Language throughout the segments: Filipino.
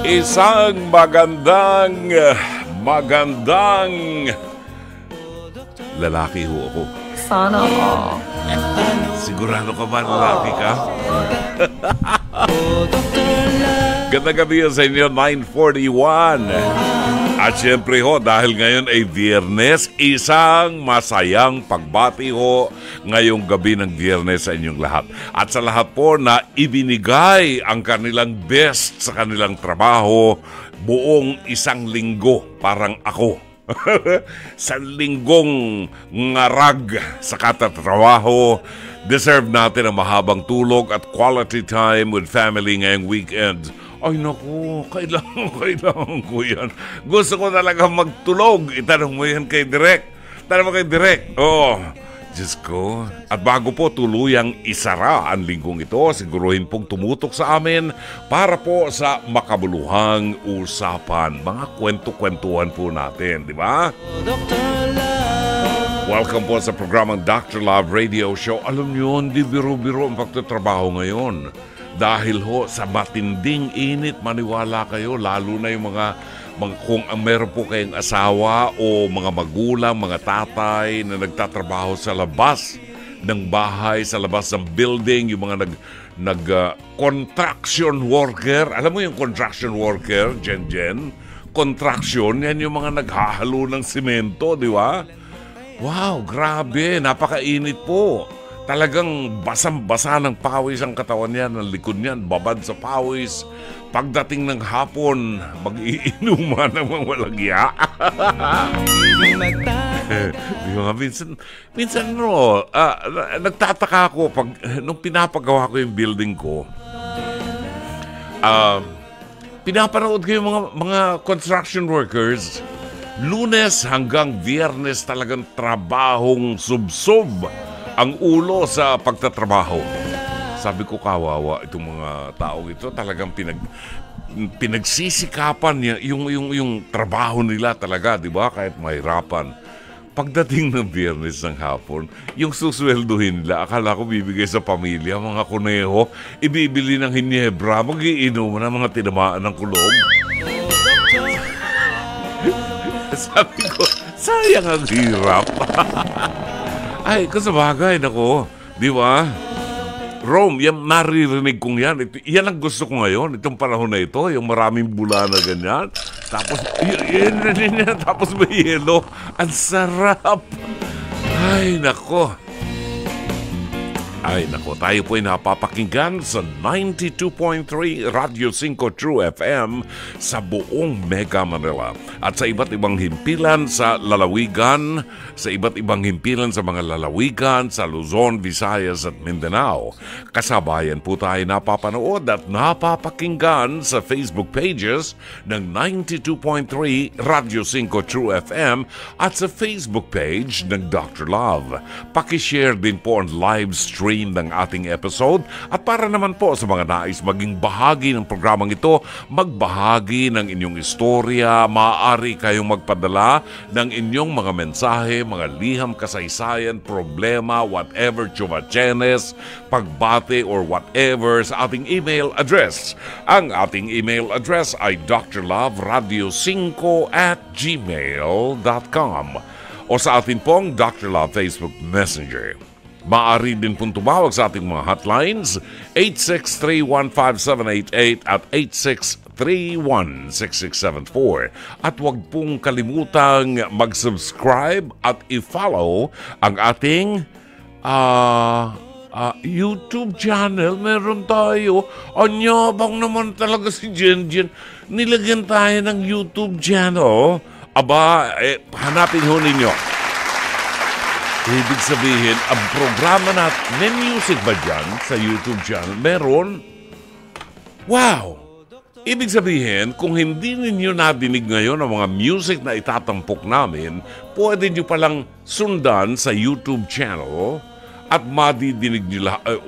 Isang magandang lalaki ho ako. Sana all. Sigurado ka ba lalaki ka? Gandang gabi sa inyo, 9:41. At syempre ho, dahil ngayon ay Biyernes, isang masayang pagbati ho ngayong gabi ng Biyernes sa inyong lahat. At sa lahat po na ibinigay ang kanilang best sa kanilang trabaho buong isang linggo, parang ako. Sa linggong ngarag sa katatrabaho, deserve natin ang mahabang tulog at quality time with family ngayong weekend. Ay naku, kailangan ko yan. Gusto ko talaga magtulog. Itanong mo yan kay Direk. Tanong mo kay Direk. Oo, Diyos ko. At bago po tuluyang isara ang linggong ito, siguruhin pong tumutok sa amin para po sa makabuluhang usapan. Mga kwento-kwentuhan po natin, di ba? Welcome po sa programang Dr. Love Radio Show. Alam niyo, hindi biro-biro ang pagtatrabaho ngayon. Dahil ho, sa matinding init, maniwala kayo, lalo na yung mga kung meron po kayong asawa o mga magulang, mga tatay na nagtatrabaho sa labas ng bahay, sa labas ng building, yung mga construction worker. Alam mo yung construction worker, Jen? Construction, yan yung mga naghahalo ng simento, di ba? Wow, grabe, napakainit po. Talagang basang-basa ng pawis ang katawan niyan, ang likod niyan, babad sa pawis. Pagdating ng hapon, mag-iinuman ng mga walagya. minsan nagtataka ako nung pinapagawa ko yung building ko. Pinapanood ko yung mga construction workers. Lunes hanggang Biyernes talagang trabahong subsob ang ulo sa pagtatrabaho. Sabi ko, kawawa itong mga tao ito, talagang pinagsisikapan niya yung trabaho nila talaga, di ba? Kahit mahirapan. Pagdating ng Biyernes ng hapon, yung susweldohin nila, akala ko bibigay sa pamilya, mga kuneho, ibibili ng Hinebra, mag-iinom ng mga tinamaan ng kulog. Sabi ko, sayang ang hirap. Ay, kasabagay, nako, di ba? Rome, yan, naririnig kong yan. Yan ang gusto ko ngayon, itong panahon na ito, yung maraming bula na ganyan. Tapos, tapos may yelo. Ang sarap. Ay, nako. Tayo po ay napapakinggan sa 92.3 Radio 5 True FM sa buong Mega Manila. At sa iba't ibang himpilan sa lalawigan, sa mga lalawigan sa Luzon, Visayas at Mindanao. Kasabayan po tayo napapanood at napapakinggan sa Facebook pages ng 92.3 Radio 5 True FM at sa Facebook page ng Dr. Love. Pakishare din po ang live stream ng ating episode at para naman po sa mga nais maging bahagi ng programang ito, magbahagi ng inyong istorya, maaari kayong magpadala ng inyong mga mensahe, mga liham kasaysayan, problema, whatever, chumachenes, pagbate or whatever sa ating email address. Ang ating email address ay drloveradio5@gmail.com o sa ating pong Dr. Love Facebook Messenger. Maaari din pong tumawag sa ating mga hotlines 863-15788 at 863-16674. At huwag pong kalimutang mag-subscribe at i-follow ang ating YouTube channel. Meron tayo. Anyabang naman talaga si Jen. Nilagyan tayo ng YouTube channel. Aba, hanapin ho ninyo. Ibig sabihin, ang programa natin, may music ba dyan sa YouTube channel? Meron? Wow! Ibig sabihin, kung hindi ninyo nadinig ngayon ang mga music na itatampok namin, pwede nyo palang sundan sa YouTube channel at madidinig nyo lahat.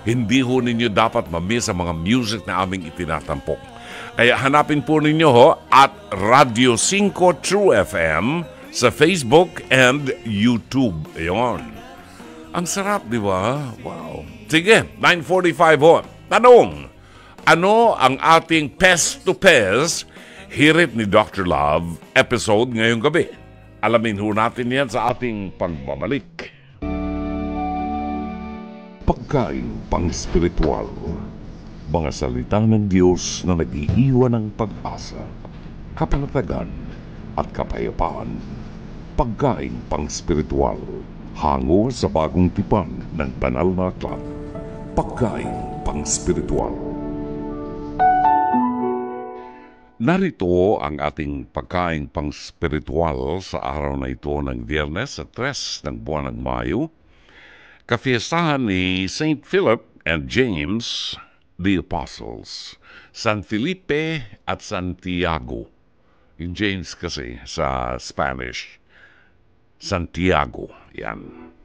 Hindi ho ninyo dapat mamiss ang mga music na aming itinatampok. Kaya hanapin po ninyo ho at Radio 5 True FM sa Facebook and YouTube. Ayan. Ang sarap, di ba? Wow. Sige, 9:45 ho. Tanong, Ano ang ating Pest to Pest, Hirit ni Dr. Love episode ngayong gabi? Alamin ho natin yan sa ating pagbabalik. Pagkain pang-spiritual. Mga salita ng Diyos na nag-iiwan ng pag-asa, kapanatagan at kapayapaan. Pagkain pang-spiritual. Hango sa bagong tipan ng banal na aklat. Pagkain pang-spiritual. Narito ang ating pagkain pang-spiritual sa araw na ito ng Biyernes sa 3 ng buwan ng Mayo. Kafiestahan ni St. Philip and James, the Apostles, San Felipe at Santiago. Yung James kasi sa Spanish, Santiago, yan.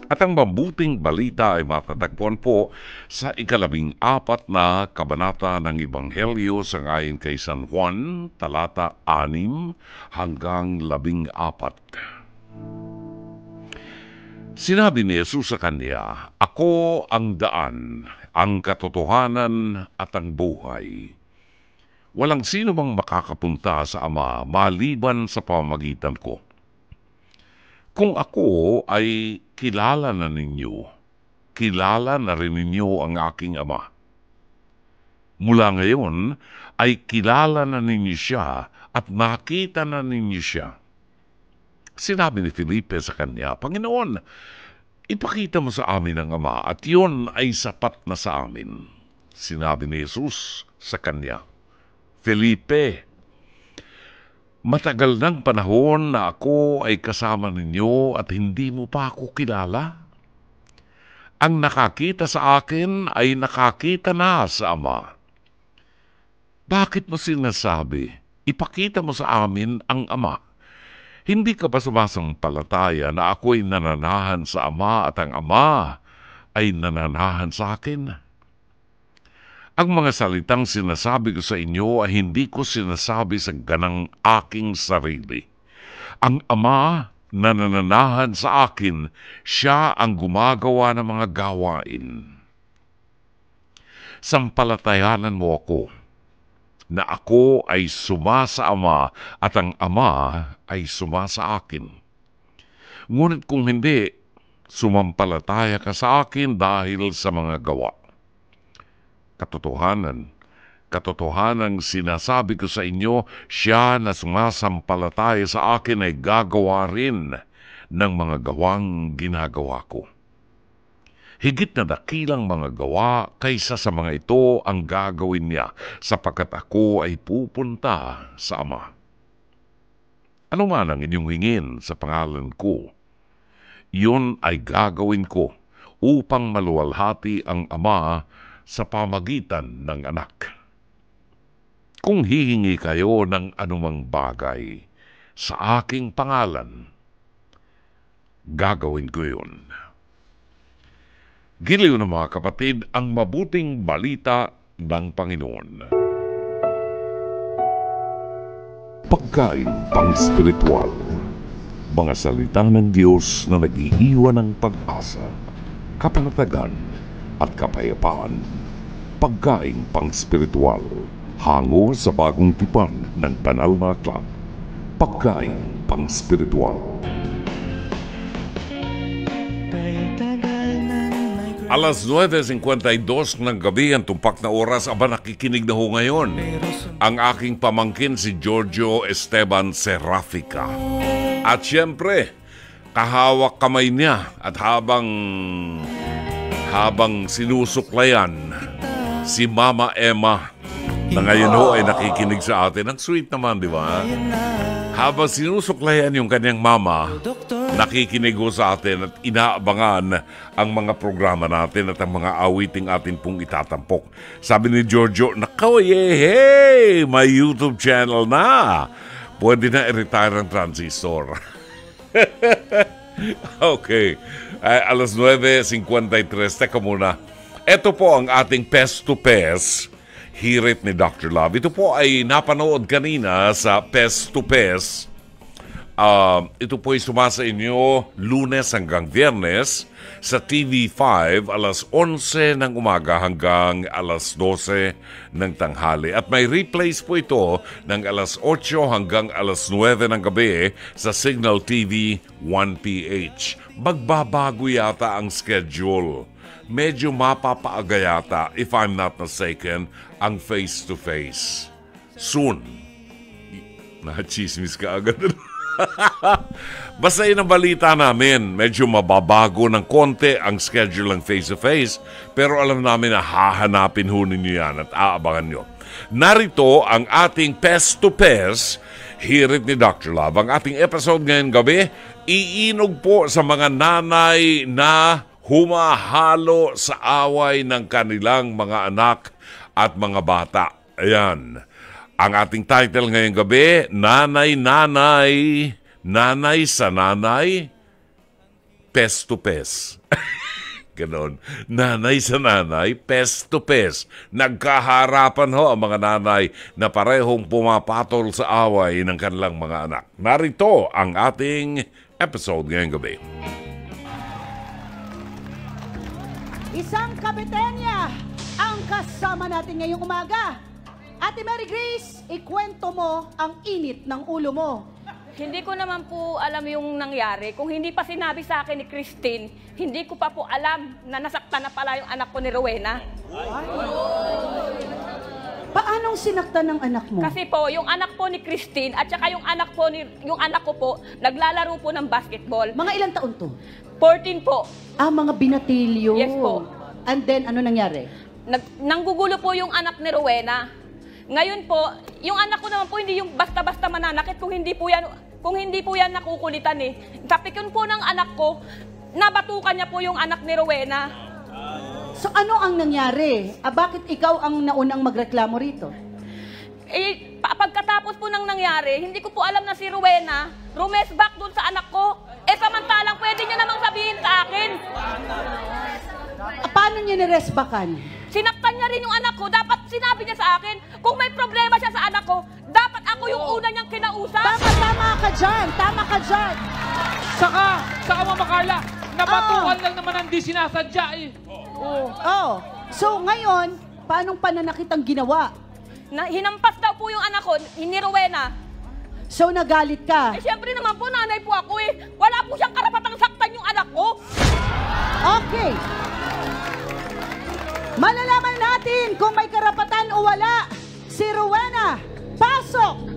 At ang mabuting balita ay matatagpuan po sa 14 na kabanata ng Ebanghelyo sangayon kay San Juan, talata 6 hanggang 14. Sinabi ni Jesus sa kanya, "Ako ang daan, ang katotohanan at ang buhay. Walang sino mang makakapunta sa Ama maliban sa pamamagitan ko. Kung ako ay kilala na ninyo, kilala na rin ninyo ang aking Ama. Mula ngayon ay kilala na ninyo siya at nakita na ninyo siya." Sinabi ni Felipe sa kanya, "Panginoon, ipakita mo sa amin ang Ama at yun ay sapat na sa amin." Sinabi ni Jesus sa kanya, "Felipe, matagal ng panahon na ako ay kasama ninyo at hindi mo pa ako kilala. Ang nakakita sa akin ay nakakita na sa Ama. Bakit mo sinasabi, ipakita mo sa amin ang Ama? Hindi ka ba sumasampalataya na ako'y nananahan sa Ama at ang Ama ay nananahan sa akin? Ang mga salitang sinasabi ko sa inyo ay hindi ko sinasabi sa ganang aking sarili. Ang Ama na nananahan sa akin, siya ang gumagawa ng mga gawain. Sampalatayanan mo ako na ako ay suma sa Ama at ang Ama ay suma sa akin. Ngunit kung hindi, sumampalataya ka sa akin dahil sa mga gawa. Katotohanan sinasabi ko sa inyo, siya na sumasampalataya sa akin ay gagawa rin ng mga gawang ginagawa ko. Higit na dakilang mga gawa kaysa sa mga ito ang gagawin niya, sapagkat ako ay pupunta sa Ama. Ano man ang inyong hingin sa pangalan ko, yun ay gagawin ko upang maluwalhati ang Ama sa pamagitan ng Anak. Kung hihingi kayo ng anumang bagay sa aking pangalan, gagawin ko yun." Giliw na mga kapatid, ang mabuting balita ng Panginoon. Pagkain pang-spiritual. Mga salita ng Diyos na nag-iiwan ng pag-asa, kapanatagan at kapayapaan. Pagkain pang-spiritual. Hango sa bagong tipan ng banal na aklat. Pagkain pang-spiritual. Alas 9:52 ng gabi ang tumpak na oras, aba nakikinig na ho ngayon ang aking pamangkin si Giorgio Esteban Serafica. At siyempre, kahawak kamay niya at habang sinusuklayan si Mama Emma na ngayon ho ay nakikinig sa atin. Ang sweet naman, di ba? Habang sinusuklayan yung kanyang mama, nakikinig ho sa atin at inaabangan ang mga programa natin at ang mga awiting atin pong itatampok. Sabi ni Giorgio, "Nakaw, hey, may YouTube channel na. Pwede na i-retire ang transistor." Okay. Alas 9:53. Teka muna. Ito po ang ating Pest to Pest, Hirit ni Dr. Love. Ito po ay napanood kanina sa Pest to Pest Ito po'y sumasa inyo Lunes hanggang Biyernes sa TV5 alas 11 ng umaga hanggang alas 12 ng tanghali. At may replays po ito ng alas 8 hanggang alas 9 ng gabi sa Signal TV 1PH. Magbabago yata ang schedule. Medyo mapapaaga yata, if I'm not mistaken, ang face-to-face. Soon. Nachismis ka agad. Basta yun ang balita namin. Medyo mababago ng konti ang schedule ng face-to-face, pero alam namin na hahanapin ho ninyo yan at aabangan nyo. Narito ang ating Pes-to-Pes, hirit ni Dr. Love. Ang ating episode ngayong gabi, iinog po sa mga nanay na humahalo sa away ng kanilang mga anak at mga bata. Ayan. Ang ating title ngayong gabi, Nanay-Nanay, Nanay sa Nanay, Pes to Pes. Ganon. Nanay sa Nanay, Pes to Pes. Nagkaharapan ho ang mga nanay na parehong pumapatol sa away ng kanilang mga anak. Narito ang ating episode ngayong gabi. Isang kapitenya ang kasama natin ngayong umaga. Ate Mary Grace, ikwento mo ang init ng ulo mo. Hindi ko naman po alam yung nangyari. Kung hindi pa sinabi sa akin ni Christine, hindi ko pa po alam na nasaktan na pala yung anak ko ni Rowena. Paanong sinaktan ng anak mo? Kasi po, yung anak po ni Christine at saka yung anak ko po, naglalaro po ng basketball. Mga ilang taon to? 14 po. Mga binatilyo. Yes po. And then, ano nangyari? Nanggugulo po yung anak ni Rowena. Ngayon po, yung anak ko naman po hindi yung basta-basta mananakit kung hindi po yan nakukulitan eh. Tapikon po ng anak ko, nabatukan niya po yung anak ni Rowena. So ano ang nangyari? Bakit ikaw ang naunang magreklamo rito? Pagkatapos po nang nangyari, hindi ko po alam na si Rowena rumesback dun sa anak ko. Samantalang pwede niya namang sabihin sa akin. Paano niya niresbakan? Sinaktan niya rin yung anak ko. Dapat sinabi niya sa akin, kung may problema siya sa anak ko, dapat ako yung una niyang kinausap. Tama ka dyan. Tama ka dyan. Saka Mama Carla, nabatukan lang naman ang di sinasadya eh. So ngayon, paanong pananakit ang ginawa? Hinampas daw po yung anak ko, ni Rowena. So nagalit ka? Siyempre naman po, nanay po ako eh. Wala po siyang karapatang saktan yung anak ko. Okay. Malalaman natin kung may karapatan o wala. Si Rowena, pasok!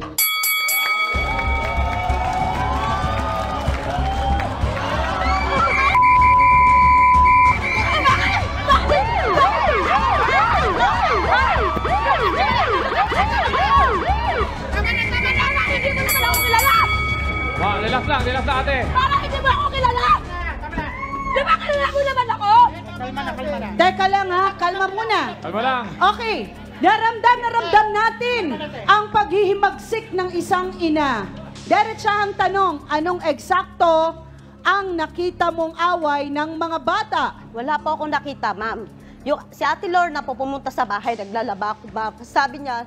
Relax lang ate. Parang hindi mo ako kilala! Di ba kilala mo naman ako? Teka lang ha, kalma muna. Kalma lang. Okay, naramdam natin ang paghihimagsik ng isang ina. Diretsahang tanong, anong eksakto ang nakita mong away ng mga bata? Wala po akong nakita, ma'am. Si Ate Lorna po pumunta sa bahay, naglalaba ako ba? Sabi niya,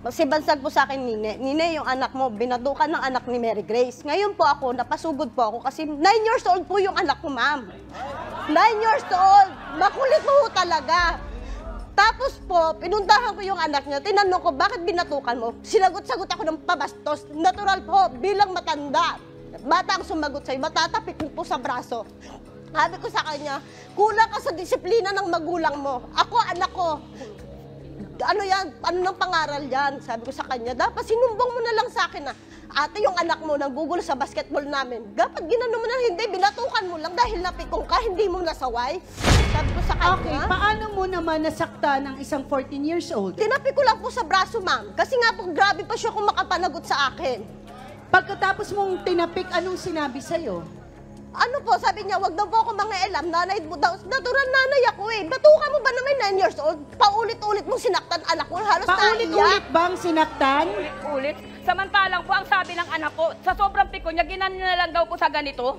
si Bansag po sa akin, Nine, yung anak mo, binadukan ng anak ni Mary Grace. Ngayon po ako, napasugod po ako kasi 9 years old po yung anak ko, ma'am. 9 years old. Makulit po talaga. Tapos po, pinuntahan ko yung anak niya. Tinanong ko, bakit binatukan mo? Sinagot-sagot ako ng pabastos. Natural po, bilang matanda. Bata ang sumagot sa'yo, matatapik mo po sa braso. Sabi ko sa kanya, kulang ka sa disiplina ng magulang mo. Ako, anak ko. Ano yan? Ano ng pangaral yan? Sabi ko sa kanya, dapat sinumbong mo na lang sa akin na, ate, yung anak mo nanggugulo sa basketball namin. Dapat ginano mo na hindi, binatukan mo lang dahil napikong ka, hindi mo nasaway. Sabi ko sa kanya. Okay, paano mo naman nasakta ng isang 14 years old? Tinapi ko lang po sa braso, ma'am. Kasi nga po, grabe pa siya kung makapanagot sa akin. Pagkatapos mong tinapik, anong sinabi sa'yo? Ano po, sabi niya, wag daw po ako mangialam, nanay mo daw. Natural nanay ako eh. Batukan mo ba naman 9 years old? Paulit-ulit mong sinaktan anak ko, halos Paulit-ulit bang sinaktan? Ulit. Samantalang po, ang sabi ng anak ko, sa sobrang piko niya, ginan na lang daw po sa ganito.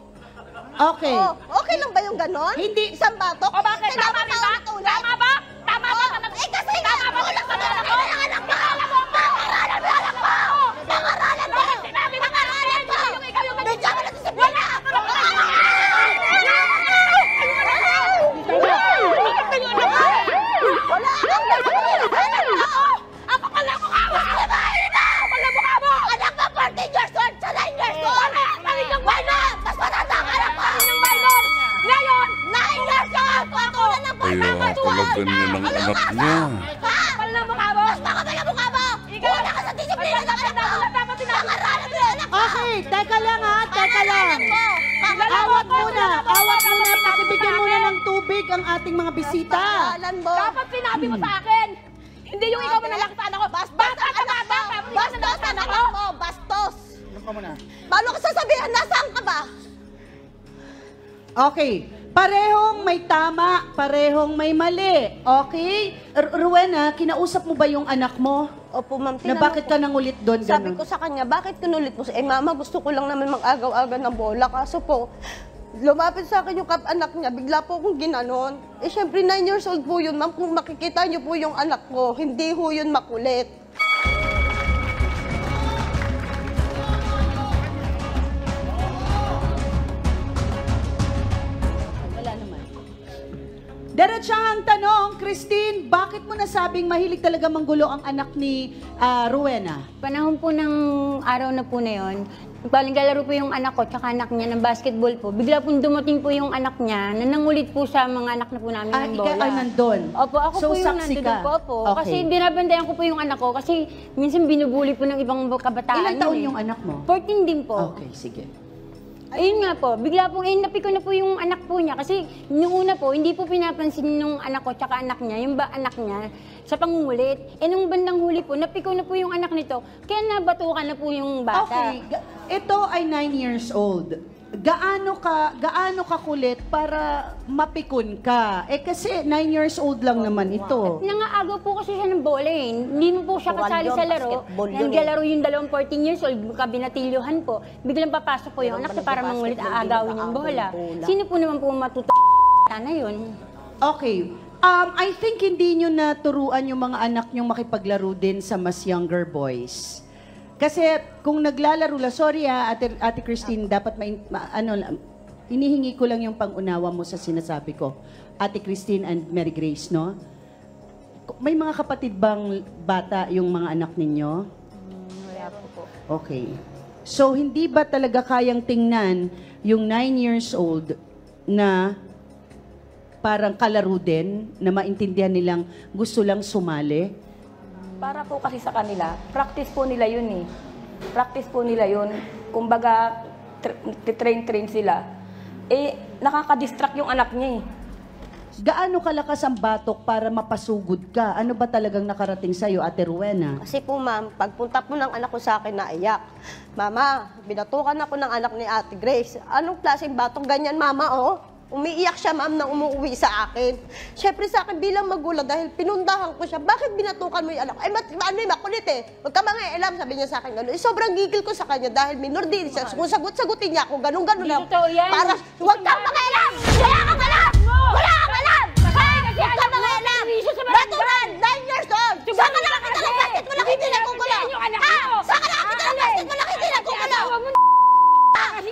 Okay. Oh, okay lang ba yung ganon? Hindi. Isang batok? O bakit? Tama rin ba? Tama ba? Tama ba? Kasi tama ba? Wala ka na anak mo! Pangaralan mo! Pangaralan mo! Pangaralan mo! Sinabi mo nga rin! teka lang ha, teka lang. Awat muna, pakibigyan muna ng tubig ang ating mga bisita. Pangalan mo. Dapat sinabi mo sa akin. Hindi yung ikaw manalaki sa anak ko. Bastos anak mo. Bastos. Paano ka sasabihan? Nasaan ka ba? Okay, parehong may tama, parehong may mali. Okay? Rowena, kinausap mo ba yung anak mo? Opo, ma'am. Na bakit ka nangulit doon? Sabi ganun? ko sa kanya, bakit kinulit mo? Mama, gusto ko lang naman mag-agaw-agaw ng bola. Kaso po, lumapit sa akin yung anak niya, bigla po akong ginanon. Syempre, 9 years old po yun, ma'am. Kung makikita niyo po yung anak ko, hindi ho yun makulit. Wala naman. Diretsahang tanong, Christine, bakit mo nasabing mahilig talaga manggulo ang anak ni Rowena? Panahon po ng araw na po na yun, naglalaro po yung anak ko tsaka anak niya ng basketball po. Bigla po dumating po yung anak niya na nangulit po sa mga anak na po namin ng bola. Ikaw ay nandun? Opo, ako So, po yung saksi nandun ka? po po. Okay. Kasi binabandayan ko po yung anak ko kasi minsan binubuli po ng ibang kabataan. Ilang taon yun eh. yung anak mo? 14 din po. Okay, sige. Ayun nga po, bigla pong inapi ko na po yung anak po niya kasi nung una po, hindi po pinapansin nung anak ko tsaka anak niya, yung anak niya sa pangungulit. Nung bandang huli po, napiko na po yung anak nito, kaya nabatukan na po yung bata. Okay, ito ay 9 years old. Gaano ka kulit para mapikon ka? Kasi 9 years old lang naman ito. Nangaagaw po kasi siya ng bola eh. Hindi mo po siya kasali sa laro. Naglalaro yung dalawang 14 years old, kabinatilyohan po. Biglang papasok po yung anak na para mangulit aagawin yung bola. Sino po naman po na yun? Okay. I think hindi nyo naturuan yung mga anak nyong makipaglaro din sa mas younger boys. Kasi kung naglalaro la, sorry Ate Christine, dapat inihingi ko lang yung pangunawa mo sa sinasabi ko. Ate Christine and Mary Grace, no? May mga kapatid bang bata yung mga anak ninyo? Wala po. Okay. So, hindi ba talaga kayang tingnan yung 9 years old na parang kalaro din, na maintindihan nilang gusto lang sumali? Para po kasi sa kanila, practice po nila yun eh. Practice po nila yun. Kumbaga, train sila. Nakaka-distract yung anak niya eh. Gaano kalakas ang batok para mapasugod ka? Ano ba talagang nakarating sa'yo, Ate Rowena? Kasi po, ma'am, pagpunta po ng anak ko sa akin, naiyak. Mama, binatukan ako ng anak ni Ate Grace. Anong klaseng batok ganyan, mama, oh? Umiiyak siya, ma'am, nang umuwi sa akin. Siyempre sa akin bilang magulang, dahil pinundahan ko siya, bakit binatukan mo yung anak ko? Makulit eh. Huwag ka mga alam, sabi niya sa akin gano'n. Sobrang gigil ko sa kanya dahil minor din siya. Kung sagot-sagutin niya ako, gano'n-gano'n lang. Totoo yan. Para, huwag kang mga alam! Wala kang alam! Wala kang alam! Huwag kang mga alam! Natural, 9 years old! Saan ka nakakita ng basket mo lang hindi nagkukulo? Ha? Saan ka nakakita ng basket mo lang hindi nagkukulo?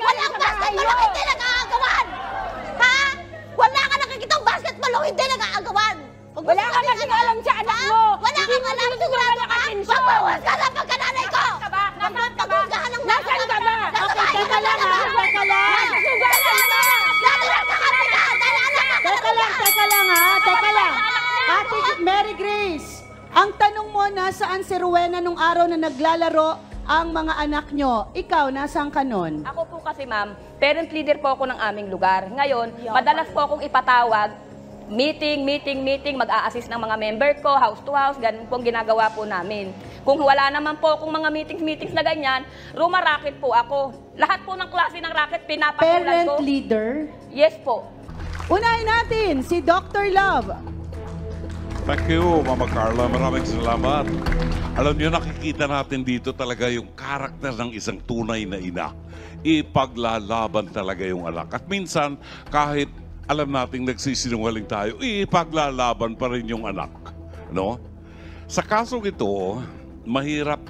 Walang basket mo lang hindi nag-aagawan! Ha? Wala ka nakikita ang basket mo lang hindi nag-aagawan! Wala ka kasing alam sa anak mo! Wala kang alam, sigurado ka! Magbawas ka sa pagkananay ko! Magpagpagusgahan ng mga Nasaan ka ba? Okay, teka lang ha, teka lang. Natural ka kami ka! Teka lang ha, teka lang. Ate Mary Grace, ang tanong mo, nasaan si Rowena nung araw na naglalaro ang mga anak nyo? Ikaw, nasaan ka nun? Ako po kasi ma'am, parent leader po ako ng aming lugar. Ngayon, madalas po akong ipatawag, meeting, mag-a-assist ng mga member ko, house to house, ganun pong ginagawa po namin. Kung wala naman po akong mga meetings na ganyan, rumaraket po ako. Lahat po ng klase ng racket, pinapatulan ko. Parent leader? Yes po. Unahin natin si Dr. Love. Thank you, Mama Carla. Maraming salamat. Alam niyo, nakikita natin dito talaga yung karakter ng isang tunay na ina. Ipaglalaban talaga yung anak. At minsan, kahit alam nating nagsisinungaling tayo, ipaglalaban pa rin yung anak. No? Sa kasong ito, mahirap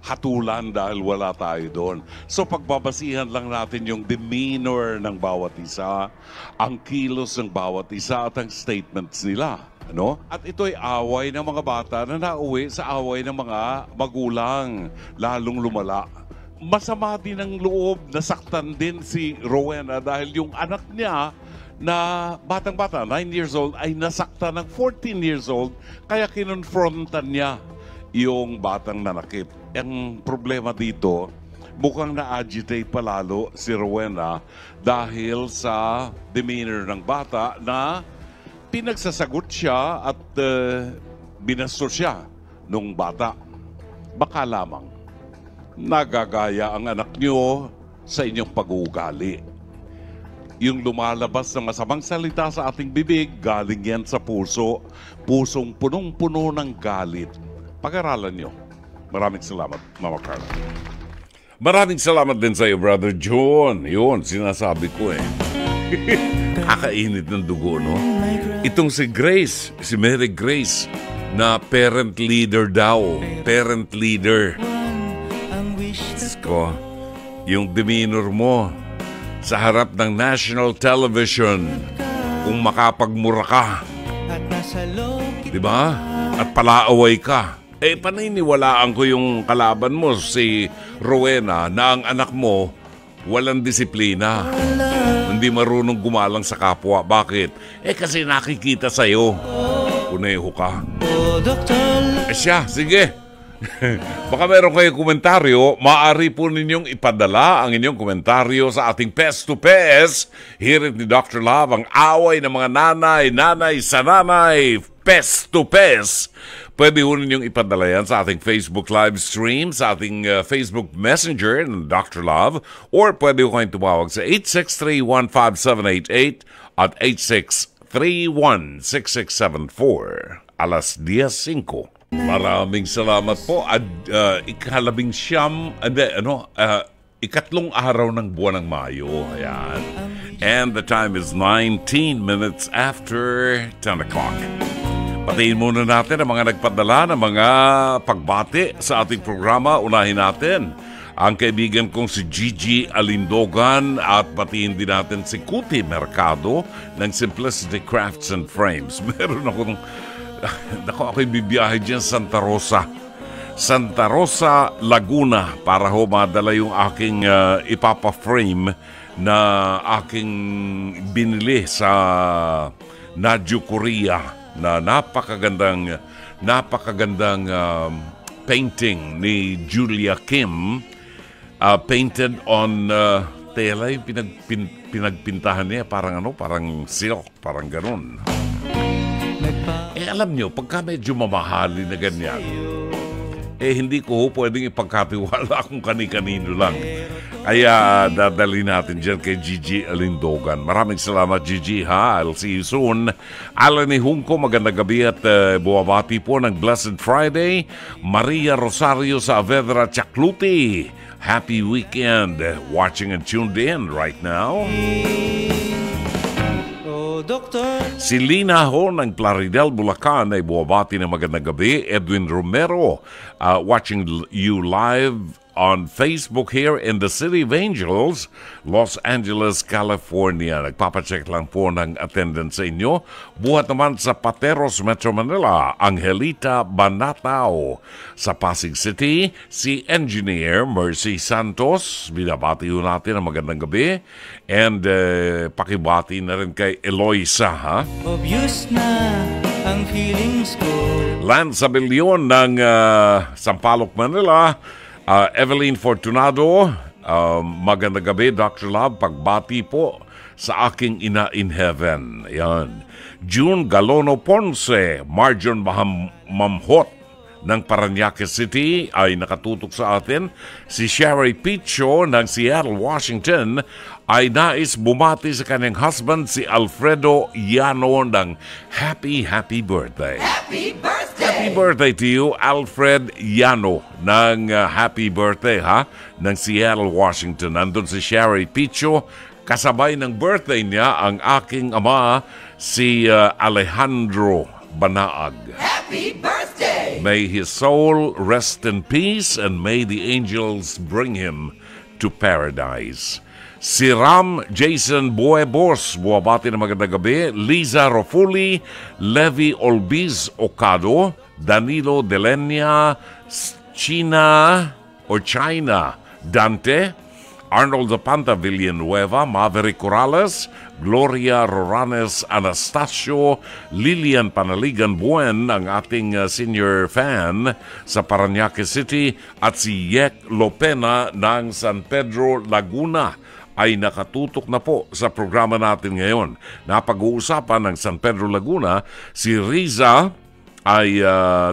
hatulan dahil wala tayo doon. So pagbabasihan lang natin yung demeanor ng bawat isa, ang kilos ng bawat isa at ang statements nila. Ano? At ito'y away ng mga bata na nauwi sa away ng mga magulang, lalong lumala. Masama din ang loob, nasaktan din si Rowena dahil yung anak niya na batang-bata, 9 years old, ay nasaktan ng 14 years old, kaya kinonfrontan niya yung batang nanakit. Ang problema dito, mukhang na-agitate palalo si Rowena dahil sa demeanor ng bata na pinagsasagot siya at binastos siya nung bata. Baka lamang nagagaya ang anak niyo sa inyong pag-uugali. Yung lumalabas na masamang salita sa ating bibig, galing yan sa puso. Pusong punong-puno ng galit. Pag-aralan niyo. Maraming salamat, Mama Carla. Maraming salamat din sa iyo, Brother John. Yun, sinasabi ko eh. Kakainit ng dugo, no? Itong si Grace, si Mary Grace, na parent leader daw. Parent leader. Diyos ko, yung demeanor mo sa harap ng national television, kung makapagmura ka, di ba? At palaaway ka. Paniniwalaan ko yung kalaban mo, si Rowena, na ang anak mo walang disiplina. Hindi marunong gumalang sa kapwa. Bakit? Kasi nakikita sa'yo. Kuneho ka. Siya, sige. Baka meron kayong komentaryo, maaari po ninyong ipadala ang inyong komentaryo sa ating Pest to Pest. Hirit ni Dr. Love, ang away ng mga nanay sa nanay, Pest to Pest. Pwede po ninyong ipadala yan sa ating Facebook live stream, sa ating Facebook Messenger ng Dr. Love, or pwede po kayong tumawag sa 863-15788 at 863-16674. Alas 10:05. Maraming salamat po. At ikatlong araw ng buwan ng Mayo. Ayan. And the time is 19 minutes after 10 o'clock. Patiin muna natin ang mga nagpadala ng mga pagbati sa ating programa. Unahin natin ang kaibigan kong si Gigi Alindogan at patiin din natin si Kuti Mercado ng Simplicity Crafts and Frames. Meron akong ako'y bibiyahe dyan Santa Rosa, Laguna para madala yung aking ipapa-frame na aking binili sa Nadju, Korea na napakagandang painting ni Julia Kim, painted on tela, yung pinagpintahan niya parang silk, parang ganun. Alam nyo, pagka medyo mamahali na ganyan, hindi ko pwedeng ipagkatiwala kung kani-kanino lang. Kaya dadali natin dyan kay Gigi Alindogan. Maraming salamat, Gigi, ha? I'll see you soon. Alan ni Hungko, magandang gabi at buwabati po ng Blessed Friday. Maria Rosario sa Avedra, Chacluti. Happy weekend. Watching and tuned in right now. Si Lina Ho ng Plaridel, Bulacan ay buwabati ng magandang gabi. Edwin Romero, watching you live on Facebook here in the City of Angels, Los Angeles, California. Nagpapacheck lang po ng attendance sa inyo. Buhat naman sa Pateros, Metro Manila, Angelita Banatao. Sa Pasig City, si Engineer Mercy Santos. Binabati ho natin ang magandang gabi. And pakibati na rin kay Eloisa, ha? Obvious na ang feelings ko. Lance Abelion ng Sampaloc, Manila. Evelyn Fortunado, magandang gabi, Dr. Love. Pagbati po sa aking ina in heaven. Yan. June Galono Ponce, Marjon Mamhot ng Parañaque City ay nakatutok sa atin. Si Sherry Picho ng Seattle, Washington ay nais bumati sa kanyang husband, si Alfredo Yano ng happy birthday. Happy birthday! Happy birthday to you, Alfred Yano ng happy birthday, ha? Ng Seattle, Washington. Nandun si Sherry Picho. Kasabay ng birthday niya ang aking ama, si Alejandro Banaag. Happy birthday! May his soul rest in peace and may the angels bring him to paradise. Si Ram Jason Buebos, buwabati ng magandang gabi. Liza Rofuli, Levi Olbiz Ocado, Danilo Delenia, China Dante, Arnold Zapanta Villanueva, Maverick Corrales, Gloria Roranes Anastasio, Lilian Panaligan Buen, ang ating senior fan sa Parañaque City, at si Yek Lopena ng San Pedro, Laguna ay nakatutok na po sa programa natin ngayon. Napag-uusapan ng San Pedro, Laguna, si Riza ay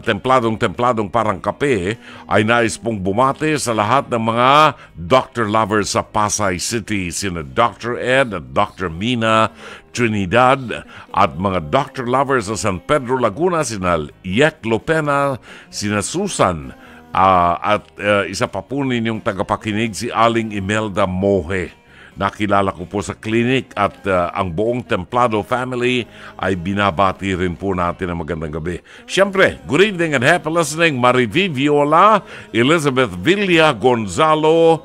templadong parang kape, ay nais pong bumati sa lahat ng mga doctor lovers sa Pasay City, sina Dr. Ed at Dr. Mina Trinidad, at mga doctor lovers sa San Pedro, Laguna, sina Yek Lopena, sina Susan, at isa pa po ninyong tagapakinig, si Aling Imelda Mohe. Nakilala ko po sa clinic, at ang buong Templado family ay binabati rin po natin ng magandang gabi. Siyempre, good evening and happy listening, Marivi Viola, Elizabeth Villa Gonzalo,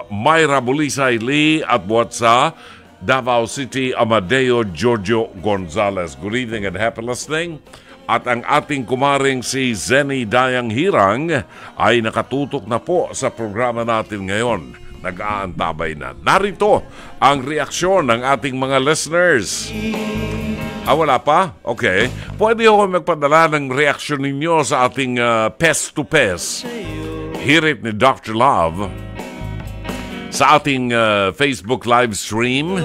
Myra Bulisay Lee, at buhat sa Davao City, Amadeo Giorgio Gonzalez. Good evening and happy listening. At ang ating kumaring si Zenny Dayang Hirang ay nakatutok na po sa programa natin ngayon. Nag-aantabay na. Narito ang reaksyon ng ating mga listeners. Wala pa? Okay. Pwede ako magpadala ng reaksyon ninyo sa ating Pest to Pest. Hear it ni Dr. Love sa ating Facebook live stream.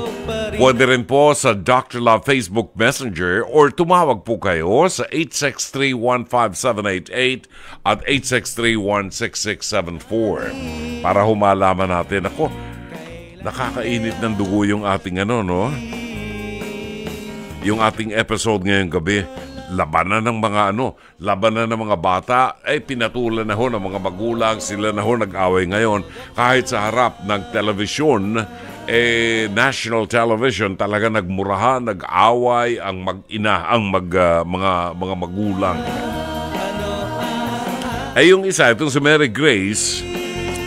Pwede rin po sa Dr. Love Facebook Messenger, or tumawag po kayo sa 863-15788 at 863-16674 para humalaman natin. Ako, nakakainit ng dugo yung ating yung ating episode ngayong gabi. Labanan ng mga bata, pinatulan na ho ng mga magulang, sila na ho nag-away ngayon. Kahit sa harap ng telebisyon, national television, talaga nagmurahan, nag-away ang mag-ina, ang mga magulang. Yung isa, itong si Mary Grace,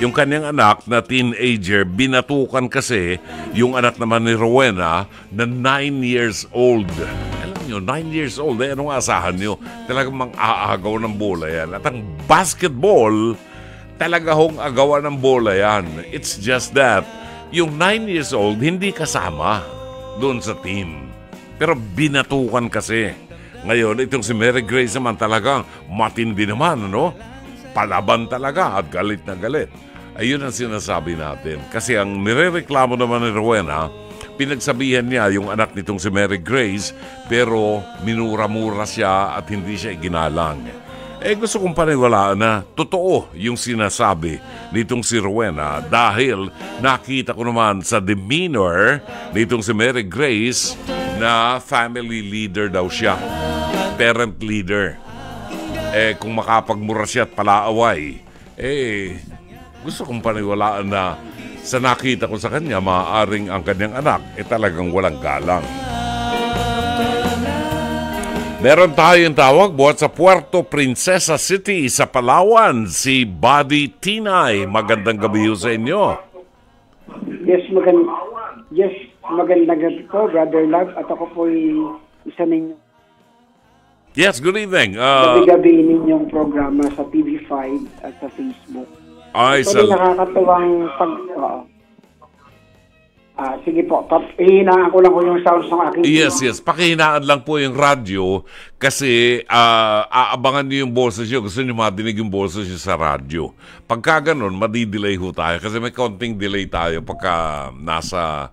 yung kanyang anak na teenager, binatukan kasi yung anak naman ni Rowena na 9 years old. 9 years old, anong asahan nyo? Talagang mang-aagaw ng bola yan. At ang basketball, talaga hong agawan ng bola yan. It's just that, yung 9 years old, hindi kasama doon sa team. Pero binatukan kasi. Ngayon, itong si Mary Grace naman talagang matindi naman, Palaban talaga at galit na galit. Ayun ang sinasabi natin. Kasi ang nirereklamo naman ni Rowena, pinagsabihan niya yung anak nitong si Mary Grace, pero minura-mura siya at hindi siya iginalang. Gusto kong paniwalaan na totoo yung sinasabi nitong si Rowena, dahil nakita ko naman sa demeanor nitong si Mary Grace na family leader daw siya, parent leader. Kung makapagmura siya at palaaway, gusto kong paniwalaan na sa nakita ko sa kanya, maaaring ang kanyang anak talagang walang galang. Meron tayong tawag buhat sa Puerto Princesa City sa Palawan, si Buddy Tinay. Magandang gabi sa inyo. Yes, magandang gabi po, Brother Love. At ako po isa ninyo. Yes, good evening. Gabi-gabi ninyong programa sa TV5 at sa Facebook. Ito nakakatuwang sige po, hihinaan ko lang po yung sounds ng aking... Yes. Pakihinaan lang po yung radyo kasi aabangan niyo yung boses niyo. Gusto niyo madinig yung boses niyo sa radyo. Pagka ganun, madidelay ho tayo kasi may konting delay tayo pagka nasa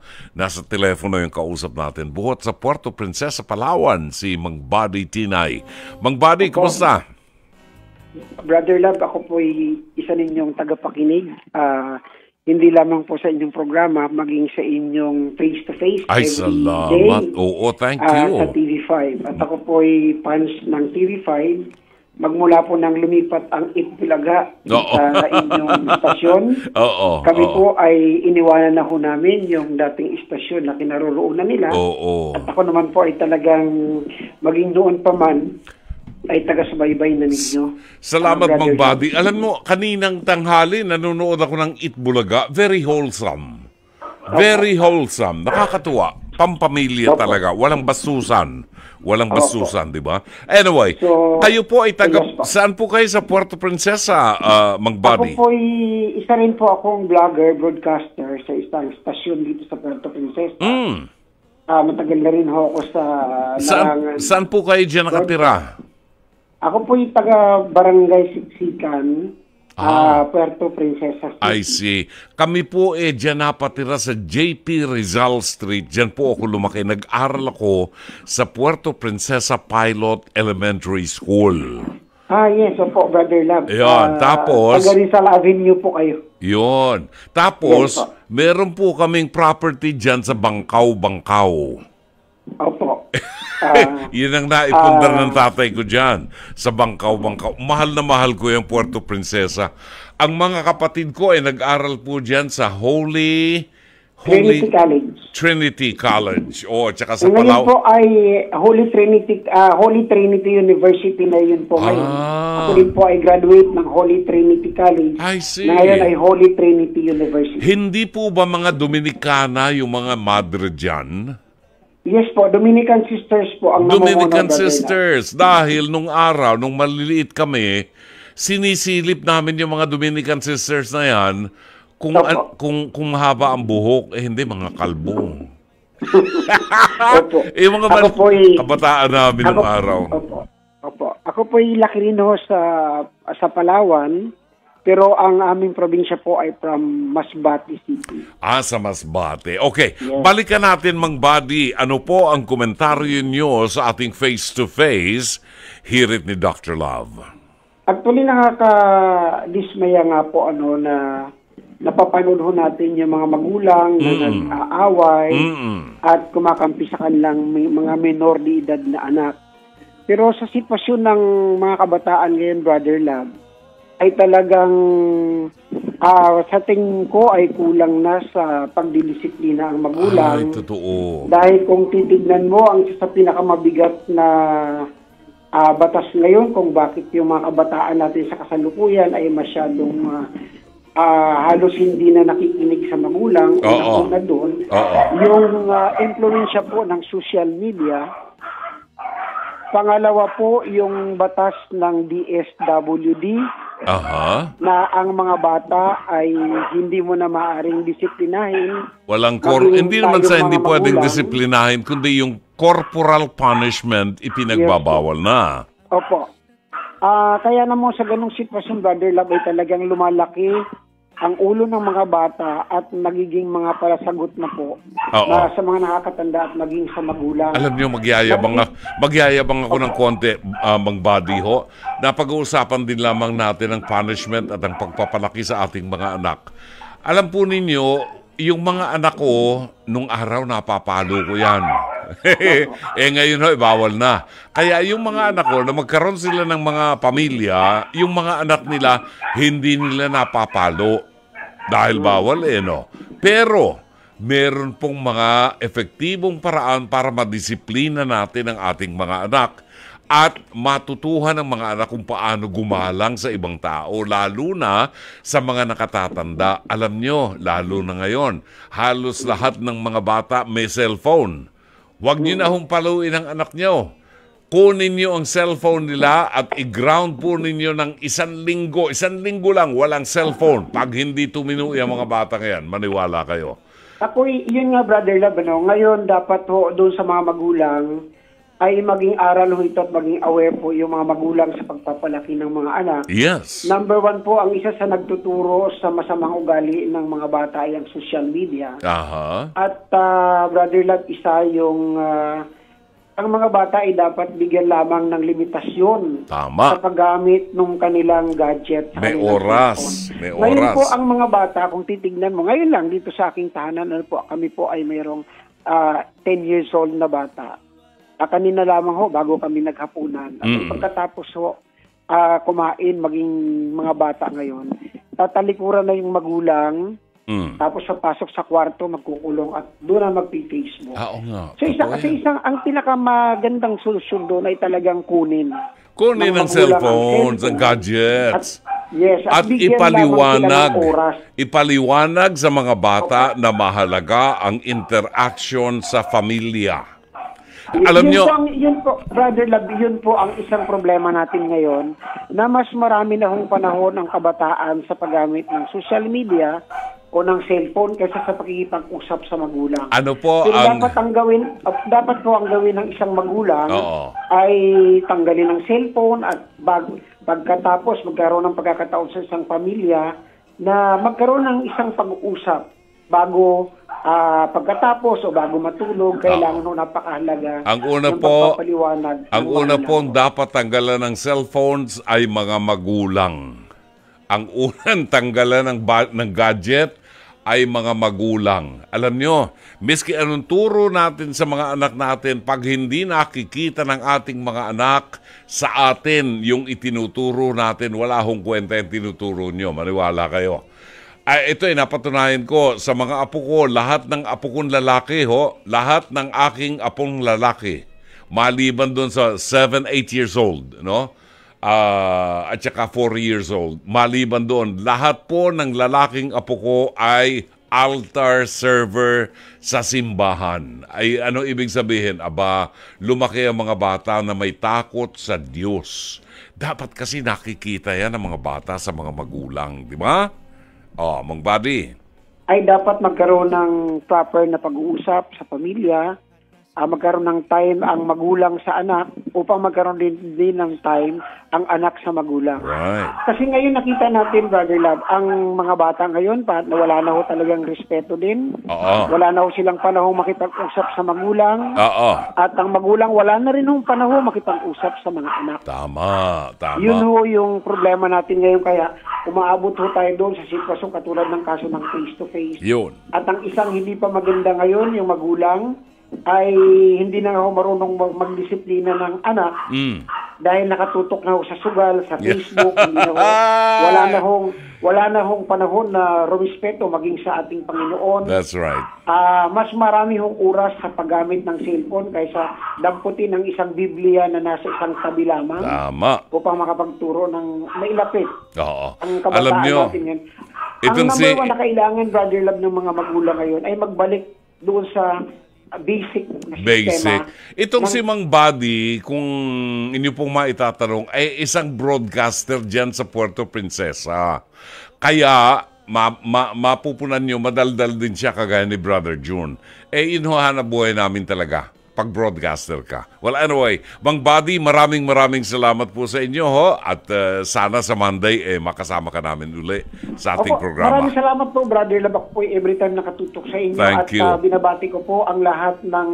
telepono yung kausap natin. Buhat sa Puerto Princesa, Palawan, si Mang Buddy Tinay. Mang Buddy, kumusta? Brother Love, ako po isa ninyong tagapakinig. Hindi lamang po sa inyong programa, maging sa inyong face-to-face. Ay, salamat. Oo, thank you. Sa TV5. At ako po fans ng TV5. Magmula po nang lumipat ang Itbulaga sa inyong istasyon. Kami po ay iniwanan na ho namin yung dating istasyon na kinaroroonan nila. At ako naman po ay talagang maging noon pa man, ay taga-subaybay na ninyo. Salamat, Mang Buddy. Alam mo, kaninang tanghali, nanonood ako ng Itbulaga. Very wholesome. Very wholesome. Nakakatuwa. pampamilya talaga. Walang bastusan. Walang bastusan, di ba? Anyway, So, kayo po ay taga... yes po. Saan po kayo sa Puerto Princesa, Mang Ako Buddy? po isa rin po akong vlogger, broadcaster sa isang stasyon dito sa Puerto Princesa. Matagal na rin ho ako sa larangan. Saan po kayo dyan nakatira? Ako po yung taga Barangay Siksikan, Puerto Princesa City. I see. Kami po dyan napatira sa JP Rizal Street. Dyan po ako lumaki. Nag-aral ako sa Puerto Princesa Pilot Elementary School. Yes, opo, Brother Love. Yun, tapos... Taga Rizal Avenue po kayo. Yun. Tapos, Yes, po. meron po kaming property dyan sa Bangkaw. Opo. Yun ang naipundar ng tatay ko dyan. Sa Bangkaw. Mahal na mahal ko yung Puerto Princesa. Ang mga kapatid ko ay nag-aral po dyan sa Trinity College. Tsaka sa Ngayon Palau. po ay Holy Trinity University na yun po ngayon. Ako din po ay graduate ng Holy Trinity College. I see. Na ngayon ay Holy Trinity University. Hindi po ba mga Dominicana yung mga madre dyan? Yes po, Dominican Sisters po ang Dominican namumuno, Brother Sisters. Dahil nung araw, nung maliliit kami, sinisilip namin yung mga Dominican Sisters na yan kung mahaba ang buhok, hindi, mga kalbo. Opo. Yung mga kabataan namin nung araw. Opo. Ako po ay laki rin ho sa Palawan, pero ang aming probinsya po ay from Masbate City. Sa Masbate. Okay, Yes. balikan natin, Mang Buddy. Ano po ang komentaryo nyo sa ating face-to-face? Hear it ni Dr. Love. Actually, nakaka-dismaya nga po na napapanood ho natin yung mga magulang na nag-aaway at kumakampi sa kanilang mga minor de edad na anak. Pero sa sitwasyon ng mga kabataan ngayon, Brother Love, ay talagang sa tingin ko ay kulang na sa pagdidisiplina ang magulang. Ay, totoo. Dahil kung titignan mo, ang isa sa pinakamabigat na batas ngayon kung bakit yung mga kabataan natin sa kasalukuyan ay masyadong halos hindi na nakikinig sa magulang. Una doon, yung influensya po ng social media. Pangalawa po, yung batas ng DSWD na ang mga bata ay hindi mo na maaaring disiplinahin. Hindi naman sa hindi pwedeng disiplinahin, kundi yung corporal punishment ipinagbabawal na. Opo. Kaya naman sa ganung sitwasyon, Brother Love, ay talagang lumalaki ang ulo ng mga bata at nagiging mga palasagot na po na sa mga nakakatanda at maging sa magulang. Alam niyo, magyayabang ako ng konti, Mang Buddy ho. Napag-uusapan din lamang natin ang punishment at ang pagpapalaki sa ating mga anak. Alam po ninyo, yung mga anak ko, nung araw napapalo ko yan. Ngayon ho, bawal na. Kaya yung mga anak ko, na magkaroon sila ng mga pamilya, yung mga anak nila, hindi nila napapalo. Dahil bawal no. Pero, meron pong mga epektibong paraan para madisiplina natin ang ating mga anak at matutuhan ng mga anak kung paano gumalang sa ibang tao, lalo na sa mga nakatatanda. Alam nyo, lalo na ngayon, halos lahat ng mga bata may cellphone. Huwag nyo na humpaluin ang anak nyo. Kunin nyo ang cellphone nila at i-ground po ninyo ng 1 linggo. 1 linggo lang, walang cellphone. Pag hindi tuminuwi ang mga bata ngayon, maniwala kayo. Ako, yun nga, Brother Love, ngayon dapat ho, doon sa mga magulang, ay maging aral ho ito at maging aware po yung mga magulang sa pagpapalaki ng mga anak. Yes. Number 1 po, ang isa sa nagtuturo sa masamang ugali ng mga bata ay ang social media. At Brother Love, isa yung ang mga bata ay dapat bigyan lamang ng limitasyon sa paggamit ng kanilang gadget. May oras. Ngayon po ang mga bata, kung titignan mo, ngayon lang dito sa aking tahanan, kami po ay mayroong 10 years old na bata. Kanina lamang ho, bago kami naghapunan. At pagkatapos ho, kumain, maging mga bata ngayon, tatalikuran na yung magulang, tapos papasok sa kwarto, magkukulong at doon na magpi-Facebook. Ang pinakamagandang solusyon doon ay talagang kunin ang cellphones, ang gadgets. Yes, at bigyan lamang sila ng oras. ipaliwanag sa mga bata na mahalaga ang interaction sa pamilya. Alam nyo, yun po, Brother Lab, yun po ang isang problema natin ngayon, na mas marami na hong panahon ang kabataan sa paggamit ng social media o ng cellphone kaysa sa pakikipag-usap sa magulang. ano po Pero ang... dapat po ang gawin ng isang magulang ay tanggalin ang cellphone at pagkatapos magkaroon ng pagkakataon sa isang pamilya na magkaroon ng isang pag-uusap bago pagkatapos o bago matulog. Kailangan napakahalaga ang una ng po, pagpapaliwanag. ang una pong dapat tanggalan ng cellphones ay mga magulang. Ang unang tanggalan ng gadget ay mga magulang. Alam nyo, miski anong turo natin sa mga anak natin, pag hindi nakikita ng ating mga anak sa atin yung itinuturo natin, wala hong kwenta yung tinuturo nyo. Maniwala kayo. Ito ay napatunayan ko sa mga apo ko, lahat ng apo kong lalaki, lahat ng aking apong lalaki, maliban doon sa 7, 8 years old, no? At saka 4 years old. Maliban doon, lahat po ng lalaking apo ko ay altar server sa simbahan. Ay ano ibig sabihin? Aba, lumaki ang mga bata na may takot sa Diyos. Dapat kasi nakikita yan ng mga bata sa mga magulang, di ba? Mang Buddy. Ay dapat magkaroon ng proper na pag-uusap sa pamilya, magkaroon ng time ang magulang sa anak upang magkaroon din ng time ang anak sa magulang. Right. Kasi ngayon nakita natin, Brother Love, ang mga bata ngayon na wala na ho talagang respeto din. Wala na ho silang panahon makipag-usap sa magulang. At ang magulang wala na rin hong panahon makipag-usap sa mga anak. Tama. Yun ho yung problema natin ngayon, kaya umaabot ho tayo doon sa sitwasyon katulad ng kaso ng face-to-face. Yun. At ang isang hindi pa maganda ngayon, yung magulang, ay hindi na ako marunong magdisiplina ng anak dahil nakatutok na ako sa sugal, sa Facebook. Hindi na ako, wala na hong panahon na rumispeto maging sa ating Panginoon. That's right. Mas marami hong oras sa paggamit ng cellphone kaysa damputin ng isang Biblia na nasa isang tabi lamang. Tama. Upang makapagturo ng mailapit. Ang kabataan Alam nyo, natin yan. Ang number one na kailangan, Brother Love, ng mga magulang ngayon ay magbalik doon sa basic na sistema. Itong si Mang Buddy, kung inyo pong maitatanong, ay isang broadcaster dyan sa Puerto Princesa. Kaya, mapupunan nyo, madaldal din siya kagaya ni Brother June. Inuhanap buhay namin talaga pag broadcaster ka. Well, anyway, Mang Buddy, maraming salamat po sa inyo, at sana sa Monday, makasama ka namin uli sa ating programa. Maraming salamat po, Brother Lab. Ako po every time nakatutok sa inyo. Thank you. Binabati ko po ang lahat ng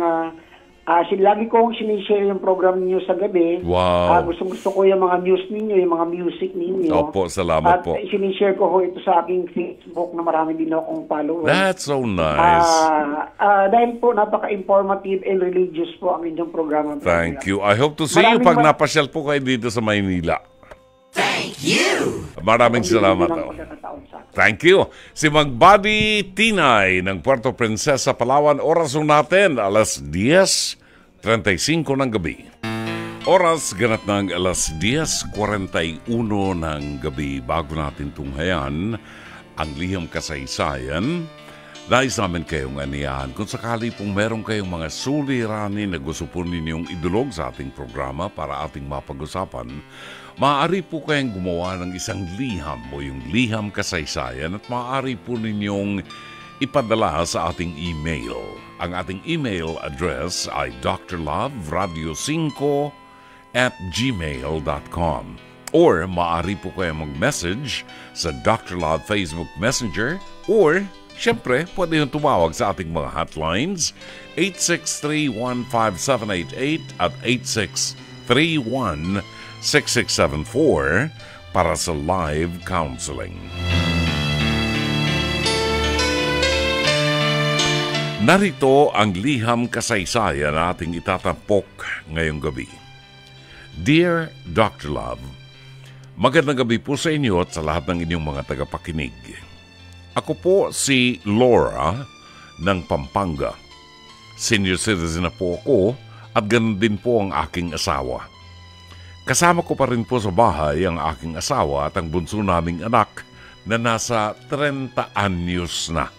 lagi kong sinishare yung program niyo sa gabi. Wow. Gusto ko yung mga news ninyo, yung mga music ninyo. Opo, salamat po. At sinishare ko ito sa aking Facebook na marami din akong followers. That's so nice. Dahil po napaka-informative and religious po ang inyong programa. Thank you. I hope to see you pag napasyal po kayo dito sa Maynila. Thank you! Maraming salamat. Thank you. Si Mang Buddy Tinay ng Puerto Princesa, Palawan. Oras natin, alas 10:35 ng gabi. Oras ganat ng alas 10:41 ng gabi. Bago natin tunghayan ang liham kasaysayan, nais namin kayong aniyahan. Kung sakali pong meron kayong mga suliranin na gusto po ninyong idulog sa ating programa para ating mapag-usapan, maaari po kayong gumawa ng isang liham o yung liham kasaysayan at maaari po ninyong ipadala sa ating email. Ang ating email address ay drlove5 5 or maaari po kayong mag-message sa Dr. Love Facebook Messenger or siyempre, pwede yung tumawag sa ating mga hotlines 863-15788 at 863-16674 para sa live counseling. Narito ang liham kasaysayan na ating itatampok ngayong gabi. Dear Dr. Love, magandang gabi po sa inyo at sa lahat ng inyong mga tagapakinig. Ako po si Laura ng Pampanga. Senior citizen na po ako at ganun din po ang aking asawa. Kasama ko pa rin po sa bahay ang aking asawa at ang bunso naming anak na nasa 30 anyos na.